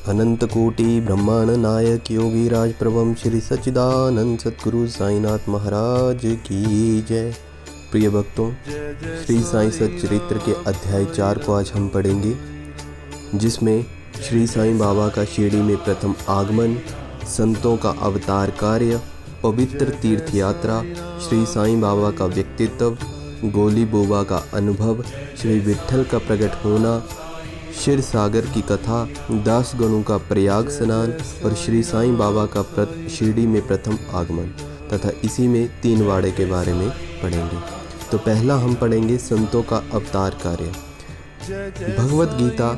अनंत कोटि ब्रह्मांड नायक योगी राज प्रभम श्री सच्चिदानंद सतगुरु साईनाथ महाराज की जय। प्रिय भक्तों, श्री साईं सच्चरित्र के अध्याय 4 को आज हम पढ़ेंगे, जिसमें श्री साईं बाबा का शिरडी में प्रथम आगमन, संतों का अवतार कार्य, पवित्र तीर्थ यात्रा, श्री साईं बाबा का व्यक्तित्व, गोली बोबा का अनुभव, श्री विट्ठल का प्रकट होना, क्षीर सागर की कथा, दास गणों का प्रयाग स्नान और श्री साईं बाबा का शिरडी में प्रथम आगमन तथा इसी में 3 वाड़े के बारे में पढ़ेंगे। तो पहला हम पढ़ेंगे संतों का अवतार कार्य। भगवत गीता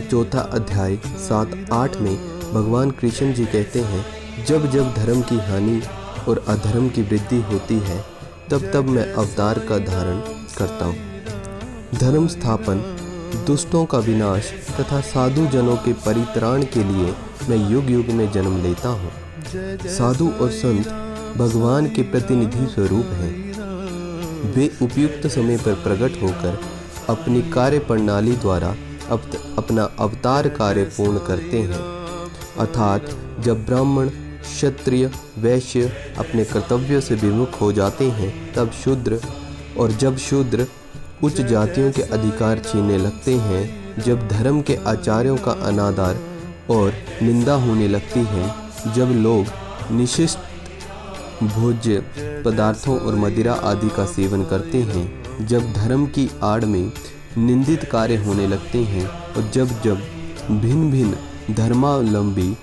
4 अध्याय 7-8 में भगवान कृष्ण जी कहते हैं, जब जब धर्म की हानि और अधर्म की वृद्धि होती है तब तब मैं अवतार का धारण करता हूँ। धर्म स्थापन, दुष्टों का विनाश तथा साधु जनों के परित्राण के लिए मैं युग युग में जन्म लेता हूँ। साधु और संत भगवान के प्रतिनिधि स्वरूप हैं। वे उपयुक्त समय पर प्रकट होकर अपनी कार्य प्रणाली द्वारा अपना अवतार कार्य पूर्ण करते हैं। अर्थात जब ब्राह्मण, क्षत्रिय, वैश्य अपने कर्तव्यों से विमुख हो जाते हैं तब शूद्र, और जब शूद्र उच्च जातियों के अधिकार छीनने लगते हैं, जब धर्म के आचार्यों का अनादर और निंदा होने लगती है, जब लोग निशिष्ट भोज्य पदार्थों और मदिरा आदि का सेवन करते हैं, जब धर्म की आड़ में निंदित कार्य होने लगते हैं और जब जब भिन्न भिन्न धर्मावलंबी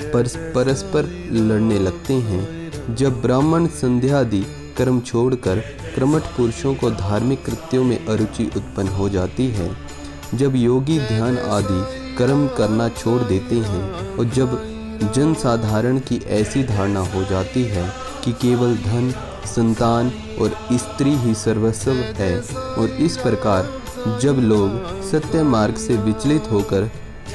परस्पर लड़ने लगते हैं, जब ब्राह्मण संध्यादि कर्म छोड़कर कर्मठ पुरुषों को धार्मिक कृत्यों में अरुचि उत्पन्न हो जाती है, जब योगी ध्यान आदि कर्म करना छोड़ देते हैं और जब जन साधारण की ऐसी धारणा हो जाती है कि केवल धन, संतान और स्त्री ही सर्वस्व है, और इस प्रकार जब लोग सत्य मार्ग से विचलित होकर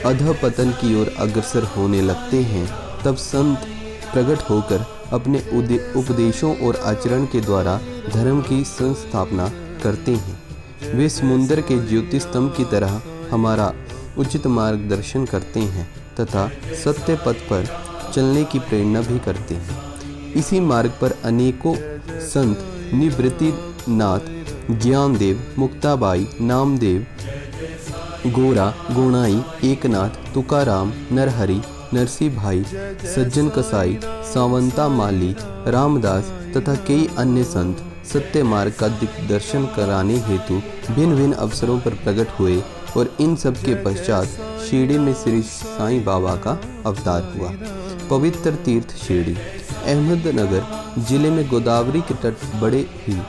अधःपतन की ओर अग्रसर होने लगते हैं, तब संत प्रकट होकर अपने उपदेशों और आचरण के द्वारा धर्म की संस्थापना करते हैं। वे समुद्र के ज्योति स्तंभ की तरह हमारा उचित मार्गदर्शन करते हैं तथा सत्य पथ पर चलने की प्रेरणा भी करते हैं। इसी मार्ग पर अनेकों संत निवृत्तिनाथ, ज्ञानदेव, मुक्ताबाई, नामदेव, गोरा, गोणाई, एकनाथ, तुकाराम, नरहरि, नरसिंह भाई, सज्जन कसाई, सावंता माली, रामदास तथा कई अन्य संत सत्य मार्ग का दिग्दर्शन कराने हेतु भिन्न भिन्न अवसरों पर प्रकट हुए और इन सब के पश्चात शिरडी में श्री साईं बाबा का अवतार हुआ। पवित्र तीर्थ शिरडी अहमदनगर जिले में गोदावरी के तट बड़े ही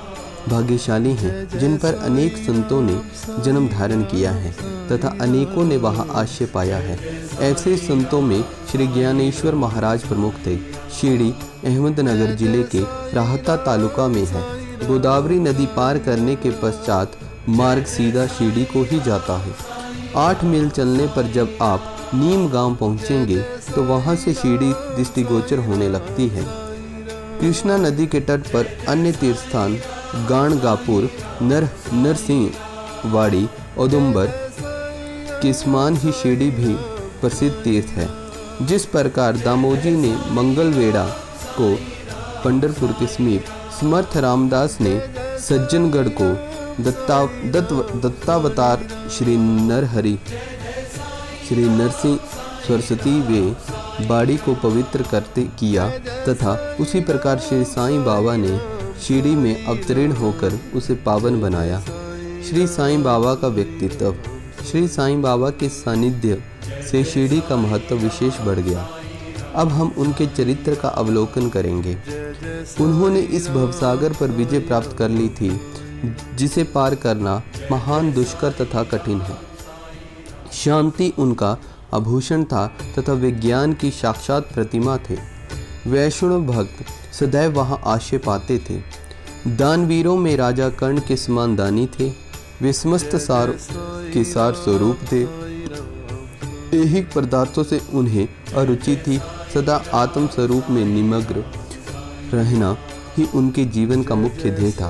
भाग्यशाली हैं, जिन पर अनेक संतों ने जन्म धारण किया है तथा अनेकों ने वहां आश्रय पाया है। ऐसे संतों में श्री ज्ञानेश्वर महाराज प्रमुख थे। शिरडी अहमदनगर जिले के राहता तालुका में है। गोदावरी नदी पार करने के पश्चात मार्ग सीधा शिरडी को ही जाता है। 8 मील चलने पर जब आप नीम गांव पहुंचेंगे तो वहां से शिरडी दृष्टिगोचर होने लगती है। कृष्णा नदी के तट पर अन्य तीर्थस्थान गाणगापुर, नरसिंहवाड़ी, औदुंबर के समान ही शिरडी भी प्रसिद्ध तीर्थ है। जिस प्रकार दामोजी ने मंगलवेढ़ा को पंढरपुर के समीप, समर्थ रामदास ने सज्जनगढ़ को, दत्तावतार श्री नरहरि, श्री नरसिंह सरस्वती वे बाड़ी को पवित्र करते किया, तथा उसी प्रकार श्री साईं बाबा ने शिरडी में अवतीर्ण होकर उसे पावन बनाया। श्री साईं बाबा का व्यक्तित्व। श्री साईं बाबा के सानिध्य से शिरडी का महत्व विशेष बढ़ गया। अब हम उनके चरित्र का अवलोकन करेंगे। उन्होंने इस भवसागर पर विजय प्राप्त कर ली थी, जिसे पार करना महान दुष्कर तथा कठिन है। शांति उनका आभूषण था तथा वे ज्ञान की साक्षात प्रतिमा थे। वैष्णव भक्त सदैव वहां आश्रय पाते थे। दानवीरों में राजा कर्ण के समान दानी थे। वे समस्त सार के सार स्वरूप थे। ऐहिक पदार्थों से उन्हें अरुचि थी। सदा आत्म स्वरूप में निमग्न रहना ही उनके जीवन का मुख्य ध्येय था।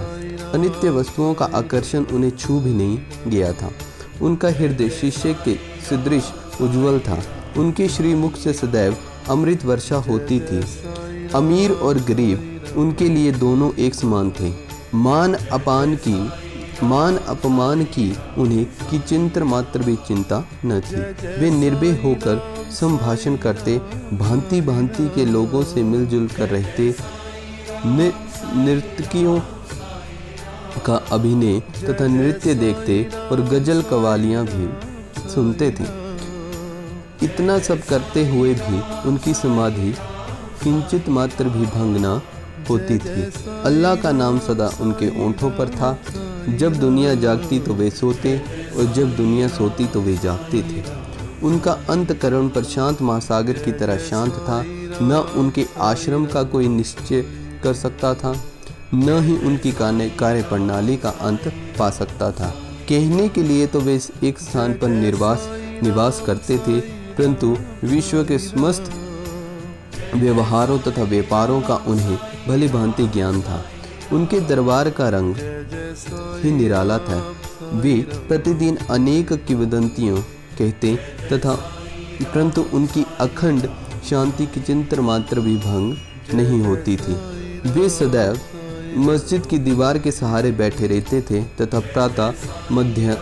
अनित्य वस्तुओं का आकर्षण उन्हें छू भी नहीं गया था। उनका हृदय शीशे के सदृश उज्जवल था। उनके श्रीमुख से सदैव अमृत वर्षा होती थी। अमीर और गरीब उनके लिए दोनों एक समान थे। मान अपमान की उन्हें किंचित मात्र भी चिंता न थी। वे निर्भय होकर संभाषण करते, भांति भांति के लोगों से मिलजुल कर रहते, नर्तकियों का अभिनय तथा नृत्य देखते और गजल कवालियां भी सुनते थे। इतना सब करते हुए भी उनकी समाधि किंचित मात्र भी भंग न होती थी। अल्लाह का नाम सदा उनके ओंठों पर था। जब दुनिया जागती तो वे सोते और जब दुनिया सोती तो वे जागते थे। उनका अंतकरण प्रशांत महासागर की तरह शांत था। न उनके आश्रम का कोई निश्चय कर सकता था, न ही उनकी कार्य प्रणाली का अंत पा सकता था। कहने के लिए तो वे एक स्थान पर निवास करते थे, परंतु विश्व के समस्त व्यवहारों तथा व्यापारों का उन्हें भली भांति ज्ञान था। उनके दरबार का रंग ही निराला था। वे प्रतिदिन अनेक किंवदंतियों कहते तथा परंतु उनकी अखंड शांति की चिंतन मात्र भी भंग नहीं होती थी। वे सदैव मस्जिद की दीवार के सहारे बैठे रहते थे तथा प्रातः, मध्य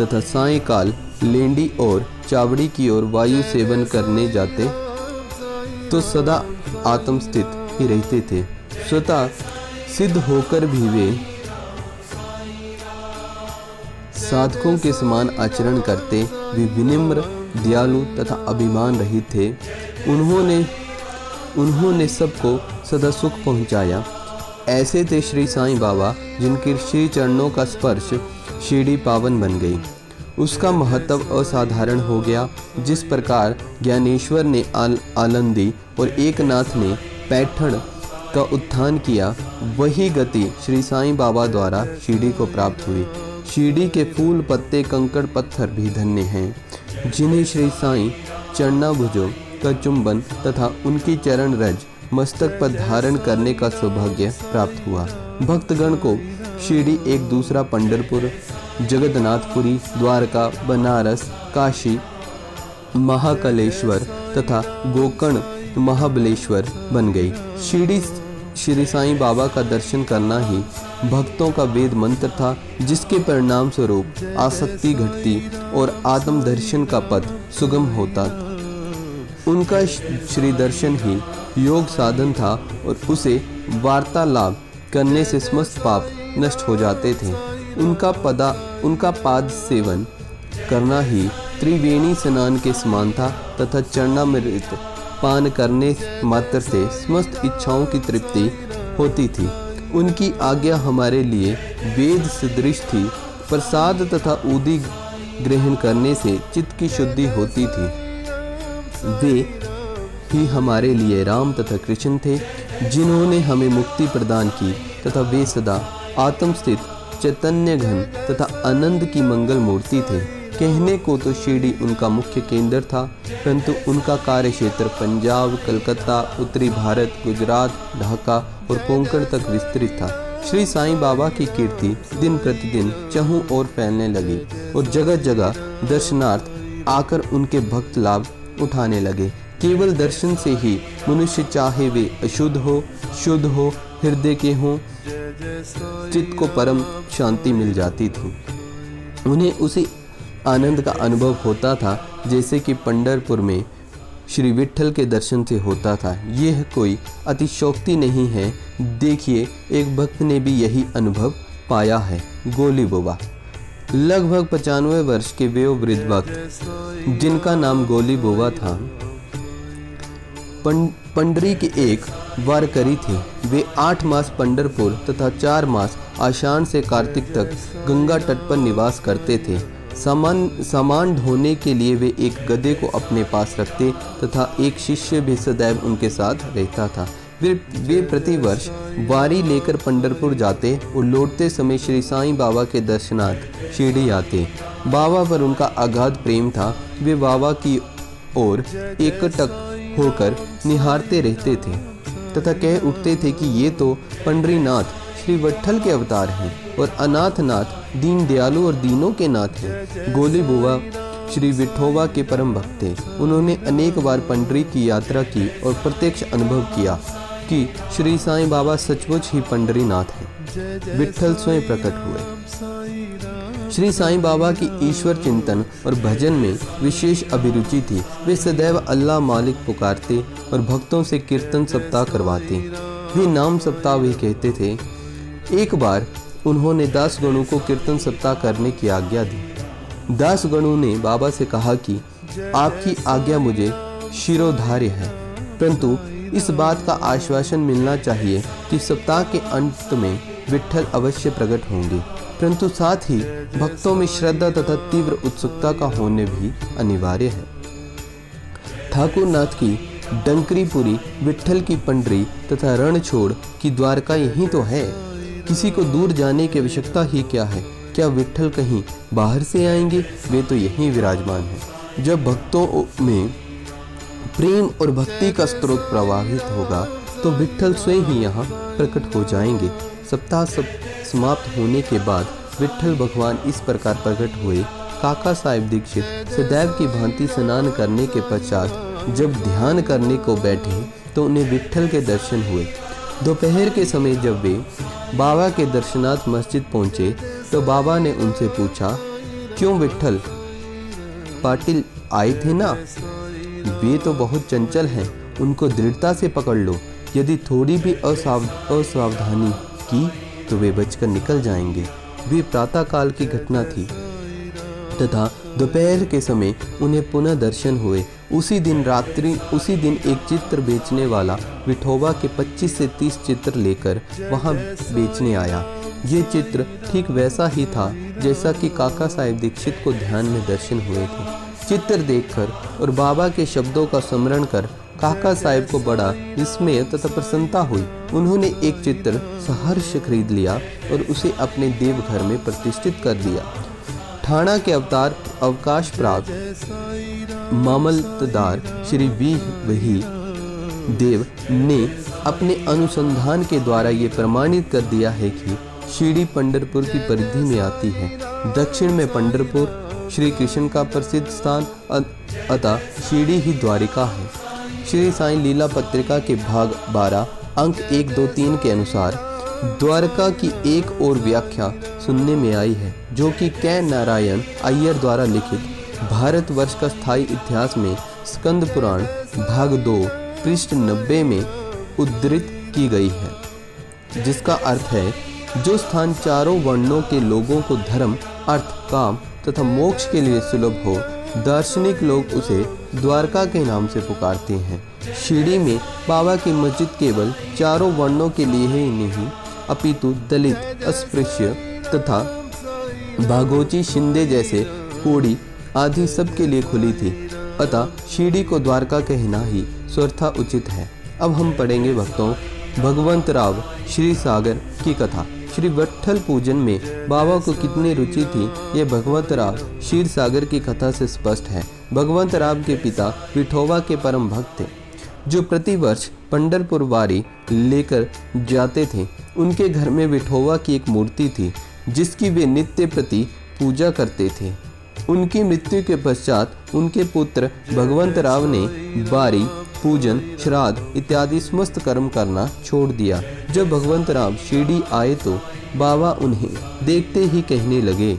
तथा सायंकाल लेंडी और चावड़ी की ओर वायु सेवन करने जाते तो सदा आत्मस्थित ही रहते थे। स्वतः सिद्ध होकर भी वे साधकों के समान आचरण करते। वे विनम्र, दयालु तथा अभिमान रहित थे। उन्होंने सबको सदा सुख पहुंचाया। ऐसे थे श्री साईं बाबा, जिनके श्री चरणों का स्पर्श शिरडी पावन बन गई। उसका महत्व असाधारण हो गया। जिस प्रकार ज्ञानेश्वर ने आलंदी और एकनाथ ने पैठण का उत्थान किया, वही गति श्री साईं बाबा द्वारा शिरडी को प्राप्त हुई। शिरडी के फूल, पत्ते, कंकड़, पत्थर भी धन्य हैं, जिन्हें श्री साईं चरणाभुजों का चुंबन तथा उनकी चरण रज मस्तक पर धारण करने का सौभाग्य प्राप्त हुआ। भक्तगण को शिरडी एक दूसरा पंढरपुर, जगन्नाथपुरी, द्वारका, बनारस, काशी, महाकालेश्वर तथा गोकर्ण महाबलेश्वर बन गई। शिरडी श्री साईं बाबा का दर्शन करना ही भक्तों का वेद मंत्र था, जिसके परिणाम स्वरूप आसक्ति घटती और आत्म दर्शन का पथ सुगम होता। उनका श्री दर्शन ही योग साधन था और उसे वार्तालाप करने से समस्त पाप नष्ट हो जाते थे। उनका पाद सेवन करना ही त्रिवेणी स्नान के समान था तथा चरणामृत पान करने मात्र से समस्त इच्छाओं की तृप्ति होती थी। उनकी आज्ञा हमारे लिए वेद सदृश थी। प्रसाद तथा उदी ग्रहण करने से चित्त की शुद्धि होती थी। वे ही हमारे लिए राम तथा कृष्ण थे, जिन्होंने हमें मुक्ति प्रदान की तथा वे सदा आत्मस्थित, चैतन्य घन तथा आनंद की मंगल मूर्ति थे। कहने को तो शिरडी उनका मुख्य केंद्र था, परंतु उनका कार्य क्षेत्र पंजाब, कलकत्ता, उत्तरी भारत, गुजरात, ढाका और कोंकण तक विस्तृत था। श्री साईं बाबा की कीर्ति दिन प्रतिदिन चहुं ओर फैलने लगी और जगह जगह दर्शनार्थ आकर उनके भक्त लाभ उठाने लगे। केवल दर्शन से ही मनुष्य, चाहे वे अशुद्ध हो, शुद्ध हो, हृदय के हों, चित्त को परम शांति मिल जाती थी। उन्हें उसी आनंद का अनुभव होता था जैसे कि पंढरपुर में श्री विट्ठल के दर्शन से होता था। यह कोई अतिशयोक्ति नहीं है। देखिए, एक भक्त ने भी यही अनुभव पाया है। गोली बोबा लगभग 95 वर्ष के वयोवृद्ध भक्त, जिनका नाम गोली बोबा था, पंडरी के एक वारकरी थे। वे 8 मास पंढरपुर तथा 4 मास आषाढ़ से कार्तिक तक गंगा तट पर निवास करते थे। सामान ढोने के लिए वे एक गधे को अपने पास रखते तथा एक शिष्य भी सदैव उनके साथ रहता था। वे प्रतिवर्ष वारी लेकर पंढरपुर जाते और लौटते समय श्री साईं बाबा के दर्शनार्थ शिरडी आते। बाबा पर उनका अगाध प्रेम था। वे बाबा की ओर एकटक होकर निहारते रहते थे तथा कह उठते थे कि ये तो पंडरीनाथ श्री विट्ठल के अवतार हैं और अनाथनाथ दीन दयालु और दीनों के नाथ हैं। गोली बुआ श्री विठोबा के परम भक्त थे। उन्होंने अनेक बार पंडरी की यात्रा की और प्रत्यक्ष अनुभव किया कि श्री साईं बाबा सचमुच ही पंडरीनाथ हैं। विठ्ठल स्वयं प्रकट हुए। श्री साईं बाबा की ईश्वर चिंतन और भजन में विशेष अभिरुचि थी। वे सदैव अल्लाह मालिक पुकारते और भक्तों से कीर्तन सप्ताह करवाते। वे नाम सप्ताह भी कहते थे। एक बार उन्होंने दास गणों को कीर्तन सप्ताह करने की आज्ञा दी। दास गणों ने बाबा से कहा कि आपकी आज्ञा मुझे शिरोधार्य है, परंतु इस बात का आश्वासन मिलना चाहिए कि सप्ताह के अंत में विठ्ठल अवश्य प्रकट होंगे, परंतु साथ ही भक्तों में श्रद्धा तथा तीव्र उत्सुकता का होने भी अनिवार्य है। ठाकुरनाथ की डंकरीपुरी, विठ्ठल की पंडरी तथा रणछोड़ की द्वारका यही तो है। किसी को दूर जाने की आवश्यकता ही क्या है? क्या विठ्ठल कहीं बाहर से आएंगे? वे तो यहीं विराजमान हैं। जब भक्तों में प्रेम और भक्ति का स्रोत प्रवाहित होगा तो विठ्ठल स्वयं ही यहाँ प्रकट हो जाएंगे। सप्ताह समाप्त होने के बाद विठ्ठल भगवान इस प्रकार प्रकट हुए। काका साहेब दीक्षित सदैव की भांति स्नान करने के पश्चात जब ध्यान करने को बैठे तो उन्हें विठ्ठल के दर्शन हुए। दोपहर के समय जब वे बाबा के दर्शनार्थ मस्जिद पहुंचे तो बाबा ने उनसे पूछा, क्यों विठ्ठल पाटिल आए थे ना? वे तो बहुत चंचल हैं, उनको दृढ़ता से पकड़ लो। यदि थोड़ी भी असावधानी की तो वे बचकर निकल जाएंगे। वे प्रातःकाल की घटना थी तथा दोपहर के समय उन्हें पुनः दर्शन हुए। उसी दिन एक चित्र बेचने वाला विठोबा के 25 से 30 चित्र लेकर वहां बेचने आया। ये चित्र ठीक वैसा ही था जैसा कि काका साहेब दीक्षित को ध्यान में दर्शन हुए थे। चित्र देखकर और बाबा के शब्दों का स्मरण कर काका साहेब को बड़ा विस्मय तथा प्रसन्नता हुई। उन्होंने एक चित्र सहर्ष खरीद लिया और उसे अपने देवघर में प्रतिष्ठित कर दिया। ठाणा के अवकाश प्राप्त मामलतदार श्री वही देव ने अपने अनुसंधान के द्वारा ये प्रमाणित कर दिया है कि शिरडी पंढरपुर की परिधि में आती है। दक्षिण में पंढरपुर श्री कृष्ण का प्रसिद्ध स्थान, अतः शिरडी ही द्वारिका है। श्री साईं लीला पत्रिका के भाग 12 अंक 1, 2, 3 के अनुसार द्वारका की एक और व्याख्या सुनने में आई है, जो कि कै नारायण अय्यर द्वारा लिखित भारतवर्ष का स्थायी इतिहास में स्कंद पुराण भाग 2 पृष्ठ 90 में उद्धृत की गई है, जिसका अर्थ है, जो स्थान चारों वर्णों के लोगों को धर्म, अर्थ, काम तथा मोक्ष के लिए सुलभ हो, दार्शनिक लोग उसे द्वारका के नाम से पुकारते हैं। शिरडी में बाबा की मस्जिद केवल चारों वर्णों के लिए ही नहीं, अपितु दलित, अस्पृश्य तथा भागोची, शिंदे जैसे कोड़ी आदि सब के लिए खुली थी। अतः शिरडी को द्वारका कहना ही स्वतः उचित है। अब हम पढ़ेंगे भक्तों भगवंत राव श्री सागर की कथा। श्री विठ्ठल पूजन में बाबा को कितनी रुचि थी, ये भगवंत राव क्षीर सागर की कथा से स्पष्ट है। भगवंत राव के पिता विठोबा के परम भक्त थे, जो प्रतिवर्ष पंढरपुर वारी लेकर जाते थे। उनके घर में विठोबा की एक मूर्ति थी, जिसकी वे नित्य प्रति पूजा करते थे। उनकी मृत्यु के पश्चात उनके पुत्र भगवंत राव ने बारी, पूजन, श्राद्ध इत्यादि समस्त कर्म करना छोड़ दिया। जब भगवंत राव शिरडी आए तो बाबा उन्हें देखते ही कहने लगे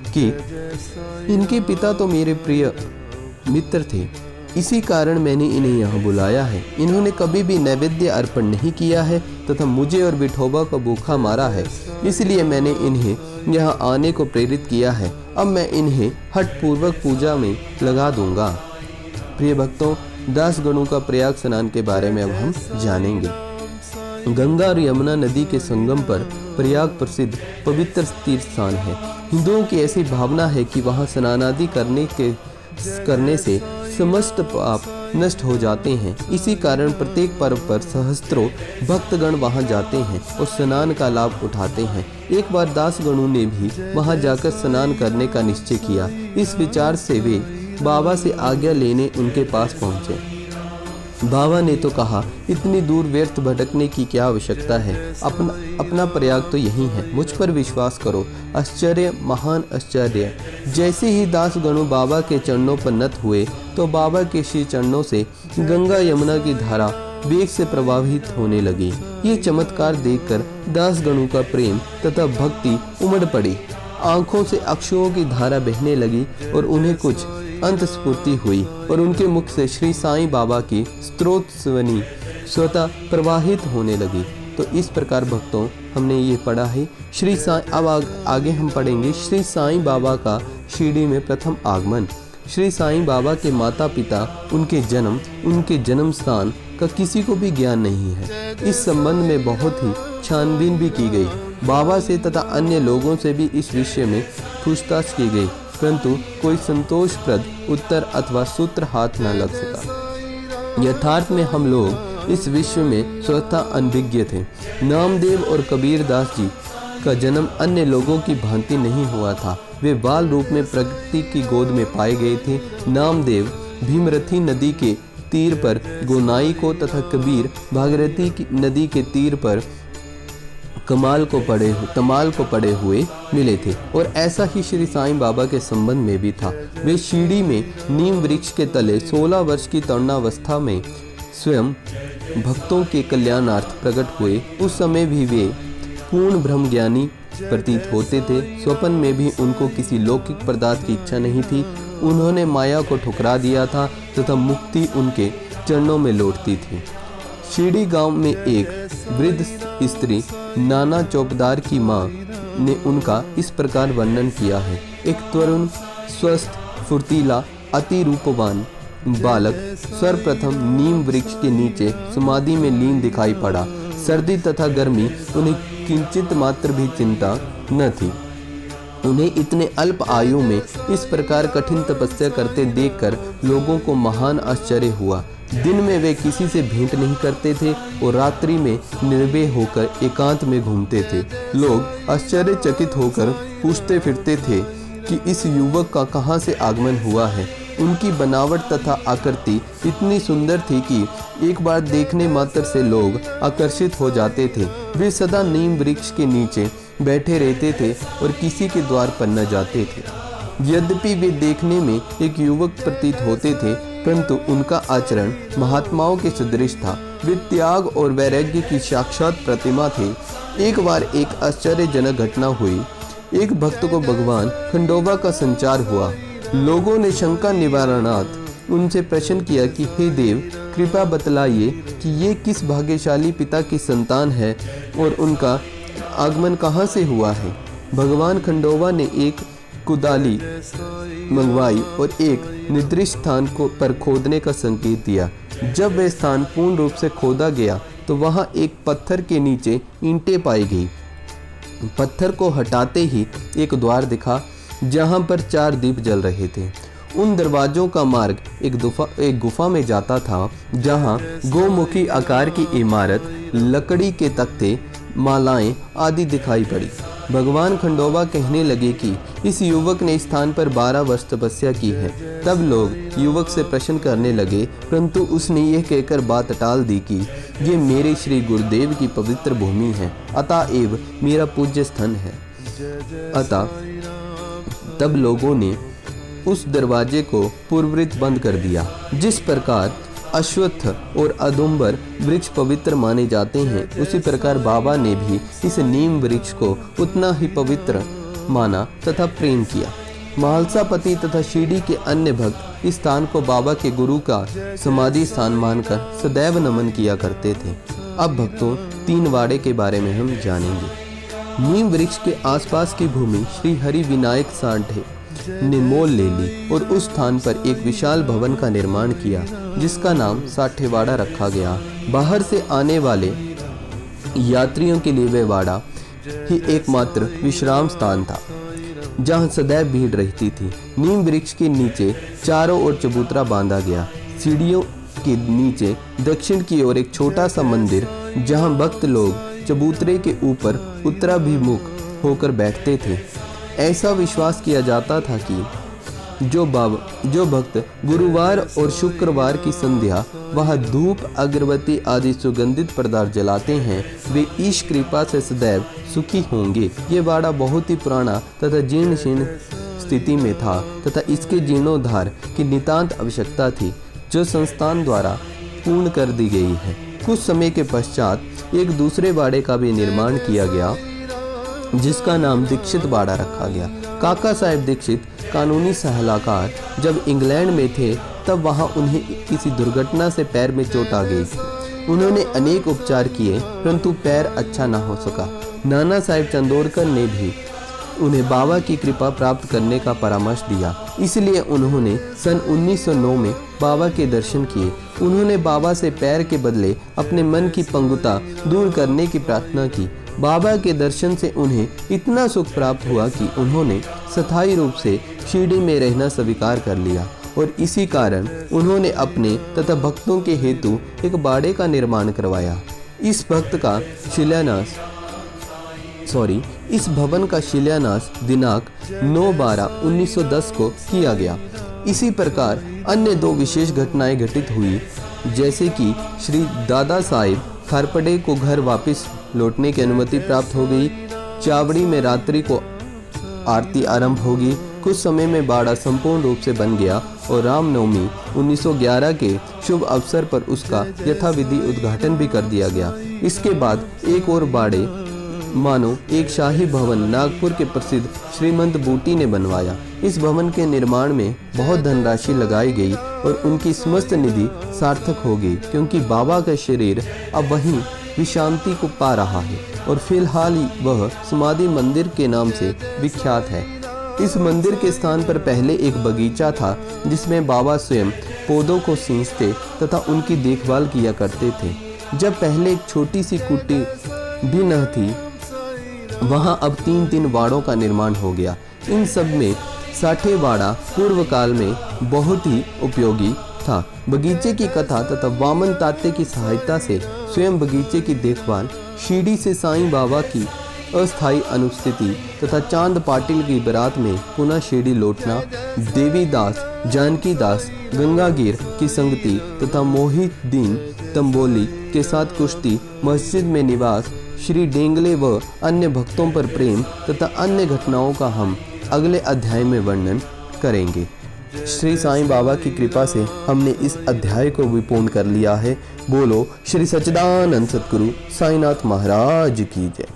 कि इनके पिता तो मेरे प्रिय मित्र थे, इसी कारण मैंने इन्हें यहाँ बुलाया है। इन्होंने कभी भी नैवेद्य अर्पण नहीं किया है तथा मुझे और विठोबा को भूखा मारा है, इसलिए मैंने इन्हें यहाँ आने को प्रेरित किया है। अब मैं इन्हें हठपूर्वक पूजा में लगा दूंगा। प्रिय भक्तों, दास गणों का प्रयाग स्नान के बारे में अब हम जानेंगे। गंगा और यमुना नदी के संगम पर प्रयाग प्रसिद्ध पवित्र तीर्थ स्थान है। हिंदुओं की ऐसी भावना है कि वहाँ स्नान आदि करने से समस्त पाप नष्ट हो जाते हैं। इसी कारण प्रत्येक पर्व पर सहस्त्रों भक्तगण वहां जाते हैं और स्नान का लाभ उठाते हैं। एक बार दास गणों ने भी वहां जाकर स्नान करने का निश्चय किया। इस विचार से वे बाबा से आज्ञा लेने उनके पास पहुंचे। बाबा ने तो कहा, इतनी दूर व्यर्थ भटकने की क्या आवश्यकता है, अपना प्रयाग तो यही है, मुझ पर विश्वास करो। आश्चर्य, महान आश्चर्य। जैसे ही दास गणों बाबा के चरणों पर नत हुए तो बाबा के श्री चरणों से गंगा यमुना की धारा वेग से प्रवाहित होने लगी। ये चमत्कार देखकर दास गणों का प्रेम तथा भक्ति उमड़ पड़ी। आंखों से अश्रुओं की धारा बहने लगी और उन्हें कुछ अंतस्फूर्ति हुई और उनके मुख से श्री साईं बाबा की स्तोत्रध्वनि स्वतः प्रवाहित होने लगी। तो इस प्रकार भक्तों हमने ये पढ़ा है श्री साईं। अब आगे हम पढ़ेंगे श्री साईं बाबा का शिरडी में प्रथम आगमन। श्री साईं बाबा के माता पिता, उनके जन्म स्थान का किसी को भी ज्ञान नहीं है। इस संबंध में बहुत ही छानबीन भी की गई। बाबा से तथा अन्य लोगों से भी इस विषय में पूछताछ की गई, परंतु कोई संतोषप्रद उत्तर अथवा सूत्र हाथ न लग सका। यथार्थ में हम लोग इस विश्व में स्वतः अनभिज्ञ थे। नामदेव और कबीर दास जी का जन्म अन्य लोगों की भांति नहीं हुआ था। वे बाल रूप में प्रकृति की गोद में पाए गए थे। नामदेव भीमरथी नदी के तीर पर गोनाई को तथा कबीर भागीरथी नदी के तीर पर तमाल को पड़े हुए मिले थे। और ऐसा ही श्री साईं बाबा के संबंध में भी था। वे शिरडी में नीम वृक्ष के तले 16 वर्ष की तरुणावस्था में स्वयं भक्तों के कल्याणार्थ प्रकट हुए। उस समय भी वे पूर्ण ब्रह्मज्ञानी प्रतीत होते थे। स्वप्न में भी उनको किसी लौकिक पदार्थ की इच्छा नहीं थी। उन्होंने माया को ठुकरा दिया था तथा मुक्ति उनके चरणों में लौटती थी। शिरडी गांव में एक वृद्ध स्त्री नाना चौपदार की मां ने उनका इस प्रकार वर्णन किया है। एक तरुण, स्वस्थ, फुर्तीला, अति रूपवान बालक सर्वप्रथम नीम वृक्ष के नीचे समाधि में लीन दिखाई पड़ा। सर्दी तथा गर्मी उन्हें किंचित मात्र भी चिंता न थी। उन्हें इतने अल्प आयु में इस प्रकार कठिन तपस्या करते देखकर लोगों को महान आश्चर्य हुआ। दिन में वे किसी से भेंट नहीं करते थे और रात्रि में निर्भय होकर एकांत में घूमते थे। लोग आश्चर्यचकित होकर पूछते फिरते थे कि इस युवक का कहाँ से आगमन हुआ है। उनकी बनावट तथा आकृति इतनी सुंदर थी कि एक बार देखने मात्र से लोग आकर्षित हो जाते थे। वे सदा नीम वृक्ष के नीचे बैठे रहते थे और किसी के द्वार पर न जाते थे। यद्यपि वे देखने में एक युवक प्रतीत होते थे, परंतु उनका आचरण महात्माओं के सदृश था। वे त्याग और वैराग्य की साक्षात प्रतिमा थे। एक बार एक आश्चर्यजनक घटना हुई। एक भक्त को भगवान खंडोबा का संचार हुआ। लोगों ने शंका निवारणार्थ उनसे प्रश्न किया कि हे देव, कृपया बतलाइए कि ये किस भाग्यशाली पिता की संतान है और उनका आगमन कहाँ से हुआ है। भगवान खंडोबा ने एक कुदाली मंगवाई और एक निर्दिष्ट स्थान पर खोदने का संकेत दिया। जब वह स्थान पूर्ण रूप से खोदा गया तो वहाँ एक पत्थर के नीचे ईंटें पाई गई। पत्थर को हटाते ही एक द्वार दिखा जहाँ पर 4 दीप जल रहे थे। उन दरवाजों का मार्ग एक गुफा में जाता था, जहाँ गोमुखी आकार की इमारत, लकड़ी के तख्ते, मालाएं आदि दिखाई पड़ी। भगवान खंडोबा कहने लगे कि इस युवक ने स्थान पर 12 वर्ष तपस्या की है। तब लोग युवक से प्रश्न करने लगे, परंतु उसने यह कहकर बात टाल दी कि ये मेरे श्री गुरुदेव की पवित्र भूमि है, अतएव मेरा पूज्य स्थान है। अतः तब लोगों ने उस दरवाजे को पूर्ववत बंद कर दिया। जिस प्रकार अश्वत्थ और औदुंबर वृक्ष पवित्र माने जाते हैं, उसी प्रकार बाबा ने भी इस नीम वृक्ष को उतना ही पवित्र माना तथा प्रेम किया। महालसापति तथा शिरडी के अन्य भक्त इस स्थान को बाबा के गुरु का समाधि स्थान मानकर सदैव नमन किया करते थे। अब भक्तों 3 वाड़े के बारे में हम जानेंगे। नीम वृक्ष के आसपास की भूमि श्री हरि विनायक सांठे ने मोल ले ली और उस स्थान पर एक विशाल भवन का निर्माण किया, जिसका नाम साठेवाड़ा रखा गया। बाहर से आने वाले यात्रियों के लिए वह वाड़ा ही एकमात्र विश्राम स्थान था, जहां सदैव भीड़ रहती थी। नीम वृक्ष के नीचे चारों ओर चबूतरा बांधा गया। सीढ़ियों के नीचे दक्षिण की ओर एक छोटा सा मंदिर, जहां भक्त लोग चबूतरे के ऊपर उत्तराभिमुख होकर बैठते थे। ऐसा विश्वास किया जाता था कि जो भक्त गुरुवार और शुक्रवार की संध्या वह धूप अगरबत्ती आदि सुगंधित पदार्थ जलाते हैं वे ईश कृपा से सदैव सुखी होंगे। ये बाड़ा बहुत ही पुराना तथा जीर्ण शीर्ण स्थिति में था तथा इसके जीर्णोद्धार की नितांत आवश्यकता थी, जो संस्थान द्वारा पूर्ण कर दी गई है। कुछ समय के पश्चात एक दूसरे बाड़े का भी निर्माण किया गया, जिसका नाम दीक्षित बाड़ा रखा गया। काका साहेब दीक्षित कानूनी सलाहकार जब इंग्लैंड में थे तब वहां उन्हें किसी दुर्घटना से पैर में चोट आ गई थी। उन्होंने अनेक उपचार किए परंतु पैर अच्छा न हो सका। नाना साहेब चंदोरकर ने भी उन्हें बाबा की कृपा प्राप्त करने का परामर्श दिया, इसलिए उन्होंने सन 1909 में बाबा के दर्शन किए। उन्होंने बाबा से पैर के बदले अपने मन की पंगुता दूर करने की प्रार्थना की। बाबा के दर्शन से उन्हें इतना सुख प्राप्त हुआ कि उन्होंने स्थायी रूप से शिरडी में रहना स्वीकार कर लिया और इसी कारण उन्होंने अपने तथा भक्तों के हेतु एक बाड़े का निर्माण करवाया। इस भवन का शिलान्यास दिनांक 9/12/1910 को किया गया। इसी प्रकार अन्य दो विशेष घटनाएं घटित हुई, जैसे कि श्री दादा साहिब खारपड़े को घर वापस लौटने की अनुमति प्राप्त हो गई। चावड़ी में रात्रि को आरती आरंभ होगी। कुछ समय में बाड़ा संपूर्ण रूप से बन गया और रामनवमी 1911 के शुभ अवसर पर उसका यथाविधि उद्घाटन भी कर दिया गया। इसके बाद एक और बाड़े मानो एक शाही भवन नागपुर के प्रसिद्ध श्रीमंत बूटी ने बनवाया। इस भवन के निर्माण में बहुत धनराशि लगाई गई और उनकी समस्त निधि सार्थक हो गई, क्योंकि बाबा का शरीर अब वहीं विश्रांति को पा रहा है और फिलहाल वह समाधि मंदिर के नाम से विख्यात है। इस मंदिर के स्थान पर पहले एक बगीचा था, जिसमें बाबा स्वयं पौधों को सींचते तथा उनकी देखभाल किया करते थे। जब पहले एक छोटी सी कुटी भी न थी, वहां अब 3 बाड़ों का निर्माण हो गया। इन सब में 60 बाड़ा पूर्व काल में बहुत ही उपयोगी था। बगीचे की कथा तथा वामन तात्या की सहायता से स्वयं बगीचे की देखभाल, शिरडी से साईं बाबा की अस्थायी अनुपस्थिति तथा चांद पाटिल की बारात में पुनः शिरडी लौटना, देवीदास जानकी दास गंगागीर की संगति तथा मोहिद्दीन तंबोली के साथ कुश्ती, मस्जिद में निवास, श्री डेंगले व अन्य भक्तों पर प्रेम तथा अन्य घटनाओं का हम अगले अध्याय में वर्णन करेंगे। श्री साईं बाबा की कृपा से हमने इस अध्याय को भी पूर्ण कर लिया है। बोलो श्री सच्चिदानंद सद्गुरु साईनाथ महाराज की जय।